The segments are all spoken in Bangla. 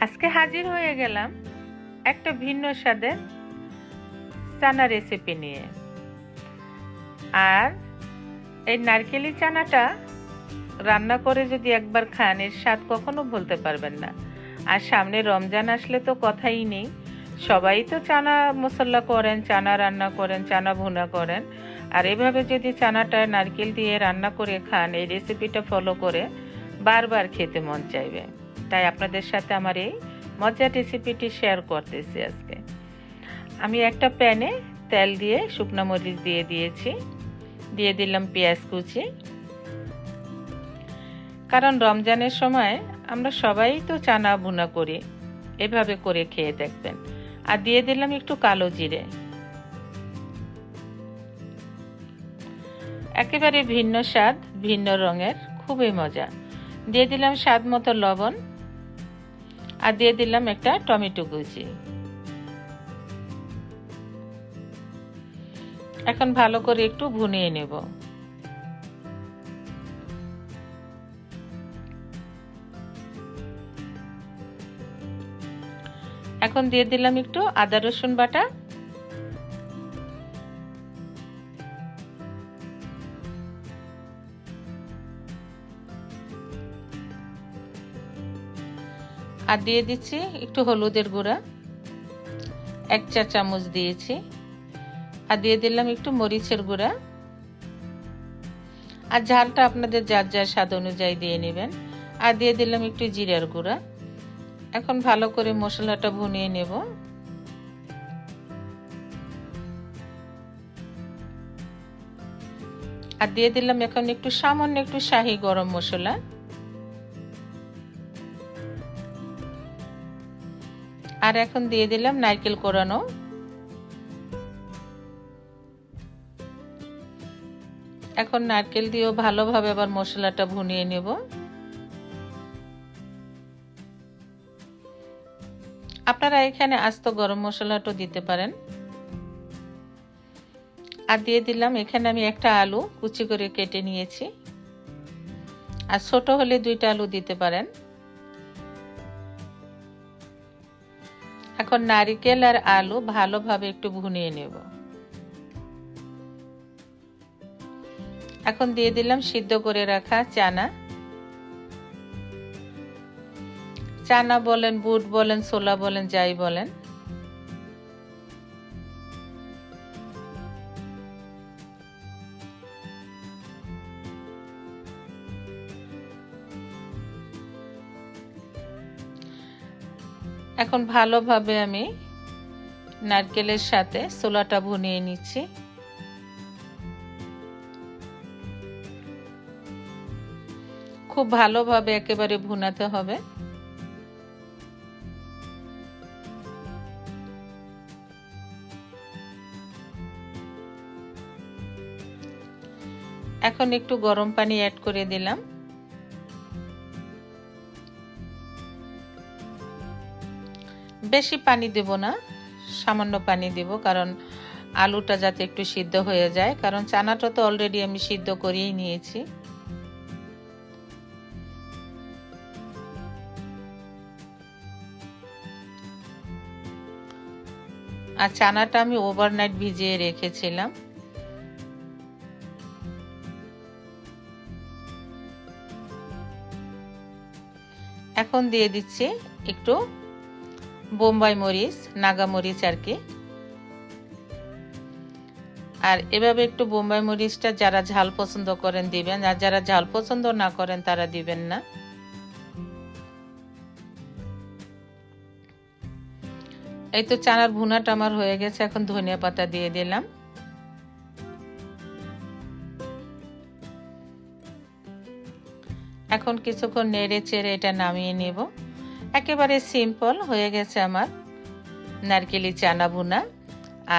আজকে হাজির হয়ে গেলাম একটা ভিন্ন স্বাদের চানা রেসিপি নিয়ে। আর এই নারকেলি চানাটা রান্না করে যদি একবার খান, এর স্বাদ কখনো ভুলতে পারবেন না। আর সামনে রমজান আসলে তো কথাই নেই। সবাই তো চানা মশলা করেন, চানা রান্না করেন, চানা ভুনা করেন। আর এভাবে যদি চানাটা নারকেল দিয়ে রান্না করে খান, এই রেসিপিটা ফলো করে বারবার খেতে মন চাইবে। তাই আপনাদের সাথে আমার এই মজার রেসিপিটি শেয়ার করতেছি আজকে। আমি একটা প্যানে তেল দিয়ে শুকনো মরিচ দিয়ে দিয়েছি, দিয়ে দিলাম পেঁয়াজ কুচি। কারণ রমজানের সময় আমরা সবাই তো চানা ভুনা করি, এভাবে করে খেয়ে দেখবেন। আর দিয়ে দিলাম একটু কালো জিরে, একেবারে ভিন্ন স্বাদ, ভিন্ন রঙের, খুবই মজা। দিয়ে দিলাম স্বাদ মতো লবণ, আর দিয়ে দিলাম একটা টমেটো কুচি। এখন ভালো করে একটু ভুনিয়ে নেব। এখন দিয়ে দিলাম একটু আদা রসুন বাটা, আর দিয়ে দিচ্ছি একটু হলুদের গুঁড়া, 1 চা চামচ দিয়েছি। আর দিয়ে দিলাম একটু মরিচের গুঁড়া, আর ঝালটা আপনাদের যার যার স্বাদ অনুযায়ী দিয়ে নেবেন। আর দিয়ে দিলাম একটু জিরার গুঁড়া। এখন ভালো করে মশলাটা ভুনিয়ে নেব। আর দিয়ে দিলাম এখন একটু সামান্য একটু শাহি গরম মশলা। আর এখন দিয়ে দিলাম নারকেল কোড়ানো। এখন নারকেল দিয়েও ভালোভাবে আবার মশলাটা ভুনিয়ে নেব। আপনারা এখানে আস্ত গরম মশলাটা দিতে পারেন। আর দিয়ে দিলাম এখানে আমি একটা আলু কুচি করে কেটে নিয়েছি, আর ছোট হলে 2টা আলু দিতে পারেন। এখন নারকেল আর আলু ভালোভাবে একটু ভুনিয়ে নেব। এখন দিয়ে দিলাম সিদ্ধ করে রাখা চানা। চানা বলেন, বুট বলেন, ছোলা বলেন, যাই বলেন। এখন ভালোভাবে আমি নারকেলের সাথে ছোলাটা ভুনিয়ে নিচ্ছি। খুব ভালোভাবে একেবারে ভুনাতে হবে। এখন একটু গরম পানি অ্যাড করে দিলাম। বেশি পানি দেব না, সামান্য পানি দেব, কারণ আলুটা যাতে একটু সিদ্ধ হয়ে যায়, কারণ চানাটা তো অলরেডি আমি সিদ্ধ করেই নিয়েছি। আর চানাটা আমি ওভারনাইট ভিজিয়ে রেখেছিলাম। এখন দিয়ে দিচ্ছি একটু বোম্বাই মরিচ, নাগা মরিচ আর কি। আর এভাবে একটু বোম্বাই মরিচটা যারা ঝাল পছন্দ করেন দিবেন, আর যারা ঝাল পছন্দ না করেন তারা দিবেন না। এই তো চানার ভুনাটা আমার হয়ে গেছে। এখন ধনিয়া পাতা দিয়ে দিলাম। এখন কিছুক্ষণ নেড়ে চেড়ে এটা নামিয়ে নেব। একেবারে সিম্পল হয়ে গেছে আমার নারকেলি চানা ভুনা।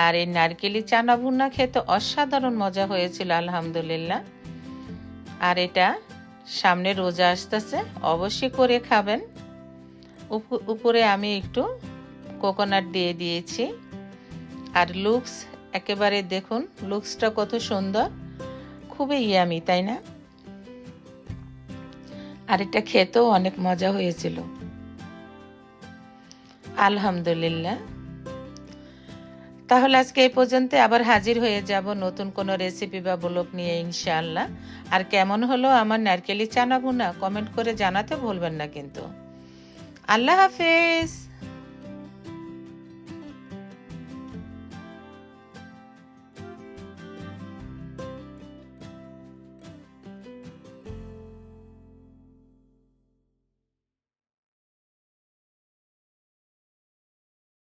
আর এই নারকেলি চানা ভুনা খেতে অসাধারণ মজা হয়েছিল, আলহামদুলিল্লাহ। আর এটা সামনে রোজা আসতেছে, অবশ্যই করে খাবেন। উপরে আমি একটু কোকোনাট দিয়ে দিয়েছি। আর লুকস একেবারে দেখুন, লুকসটা কত সুন্দর, খুবই ইয়ামি, তাই না? আর এটা খেতেও অনেক মজা হয়েছিল। আলহামদুলিল্লাহ। তাহলে আজকে এই পর্যন্ত, আবার হাজির হয়ে যাব নতুন কোনো রেসিপি বা ব্লগ নিয়ে ইনশাআল্লাহ। আর কেমন হলো আমার নারকেলি চানা ভুনা কমেন্ট করে জানাতে ভুলবেন না কিন্তু। আল্লাহ হাফেজ।